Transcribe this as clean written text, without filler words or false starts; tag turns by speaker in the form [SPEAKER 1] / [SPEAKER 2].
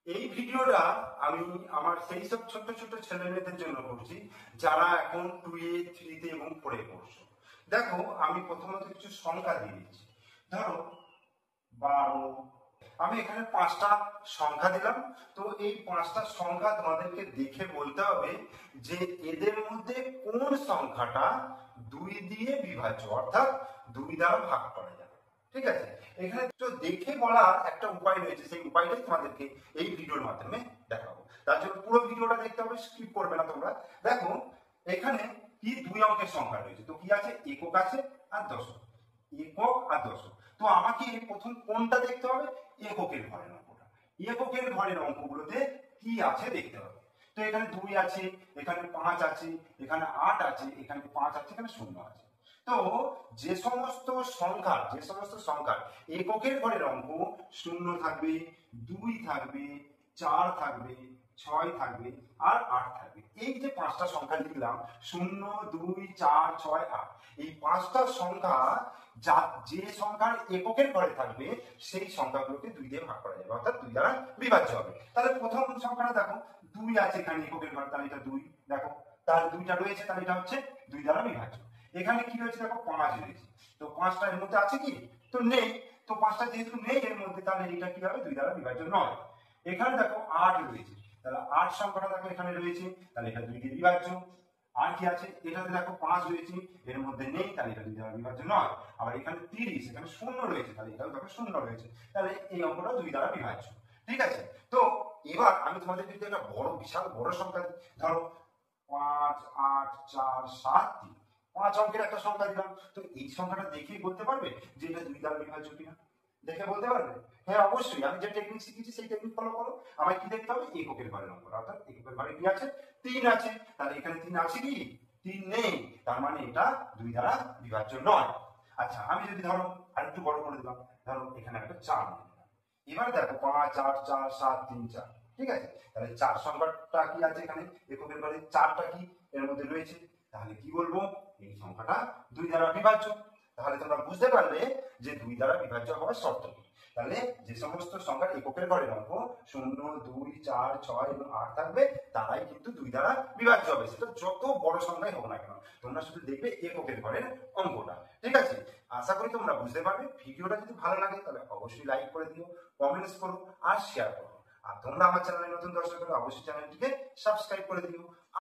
[SPEAKER 1] এই ভিডিওটা আমি আমার সেই সব ছোট ছোট ছেলে মেয়েদের জন্য করছি যারা এখন 2A 3 এবং 4 পড়ছে। দেখো, আমি প্রথমত কিছু সংখ্যা দিয়ে দিচ্ছি। ধরো 12। আমি এখানে 5টা সংখ্যা দিলাম। তো এই 5টা সংখ্যা তোমাদেরকে দেখে বলতে হবে যে এদের মধ্যে কোন সংখ্যাটা 2 দিয়ে বিভাজ্য, অর্থাৎ 2 দ্বারা ভাগ করা যাবে। ঠিক আছে, এখানে তো দেখে বলার একটা উপায় রয়েছে, সেই উপায়টাই তোমাদেরকে এই ভিডিওর মাধ্যমে দেখাবো। তার জন্য পুরো ভিডিওটা দেখতে হবে, স্কিপ করবে না তোমরা। দেখো, এখানে কি 2 অঙ্কের সংখ্যা রয়েছে, তো কি আছে, একক আছে আর দশক। একক আর দশক। তো আমাকে প্রথম কোনটা দেখতে হবে, এককের ঘরের অঙ্কটা। এককের ঘরের অঙ্কগুলোতে কি আছে দেখতে হবে। তো এখানে 2 আছে, এখানে 5 আছে, এখানে 8 আছে, এখানে 5 আছে, এখানে 0 আছে। তো যে সমস্ত সংখ্যার এককের ঘরের অঙ্ক 0 থাকবে, 2 থাকবে, 4 থাকবে, 6 থাকবে আর 8 থাকবে। এই যে 5টা সংখ্যা লিখলাম, 0, 2, 4, 6, 8, এই 5টা সংখ্যা যে সংখ্যার এককের ঘরে থাকবে সেই সংখ্যাগুলোকে 2 দিয়ে ভাগ করা যাবে, অর্থাৎ 2 দ্বারা বিভাজ্য হবে। তাহলে প্রথম সংখ্যাটা দেখো, 2 আছে এখানে এককের ঘরে, তাহলে এটা 2। দেখো, তার 2টা রয়েছে, তাহলে এটা হচ্ছে 2 দ্বারা বিভাজ্য। এখানে কি রয়েছে, দেখো 5 রয়েছে। তো 5টা এর মধ্যে আছে কি, তো নেই। তো 5টা যেহেতু নেই এর মধ্যে, তাহলে এটা কি হবে, 2 দ্বারা বিভাজ্য নয়। এখানে দেখো 8 রয়েছে, তাহলে 8 সংখ্যাটা দেখো এখানে রয়েছে, তাহলে এটা 2 দিয়ে বিভাজ্য। আর কি আছে, এটাতে দেখো 5 রয়েছে, এর মধ্যে নেই, তাহলে এটা 2 দ্বারা বিভাজ্য নয়। আবার এখানে 30, এখানে 0 রয়েছে, তাহলে এটাও দেখো 0 রয়েছে, তাহলে এই অঙ্কটা 2 দ্বারা বিভাজ্য। ঠিক আছে, তো এবার আমি তোমাদের যদি একটা বিশাল বড় সংখ্যা দিই, ধরো 5, 8, 4, 7, 3, 5 অঙ্কের একটা সংখ্যা দিলাম। তো এই সংখ্যাটা দেখেই বলতে পারবে যে এটা 2 দ্বারা বিভাজ্য কিনা, দেখে বলতে পারবে? হ্যাঁ, অবশ্যই। আমি যে টেকনিক শিখেছি সেই টেকনিক ফলো করো। আমায় কি দেখতে হবে, এককের ঘরের অঙ্ক, অর্থাৎ এককের ঘরে কি আছে, 3 আছে। তাহলে এখানে 3 আছে কি, 3 নেই, তার মানে এটা 2 দ্বারা বিভাজ্য নয়। আচ্ছা, আমি যদি ধরো আরেকটু বড় করে দিলাম, ধরো এখানে একটা 4 নিয়ে নিলাম। এবার দেখো 5, 8, 4, 7, 3, 4। ঠিক আছে, তাহলে 4 সংখ্যাটা কি আছে এখানে, এককের ঘরে 4টা কি এর মধ্যে রয়েছে, তাহলে কি বলবো, এই সংখ্যাটা 2 দ্বারা বিভাজ্য। তাহলে তোমরা বুঝতে পারলে যে 2 দ্বারা বিভাজ্য হওয়ার শর্ত কি। তাহলে যে সমস্ত সংখ্যার এককের ঘরের অঙ্ক 0, 2, 4, 6 এবং 8 থাকবে, তারাই কিন্তু 2 দ্বারা বিভাজ্য হবে, সেটা যত বড় সংখ্যাই হোক না কেন। তোমরা শুধু দেখবে এককের ঘরের অঙ্কটা। ঠিক আছে, আশা করি তোমরা বুঝতে পারবে। ভিডিওটা যদি ভালো লাগে তাহলে অবশ্যই লাইক করে দিও, কমেন্টস করো আর শেয়ার করো। আর তোমরা আমার চ্যানেলে নতুন দর্শক হলে অবশ্যই চ্যানেলটিকে সাবস্ক্রাইব করে দিও।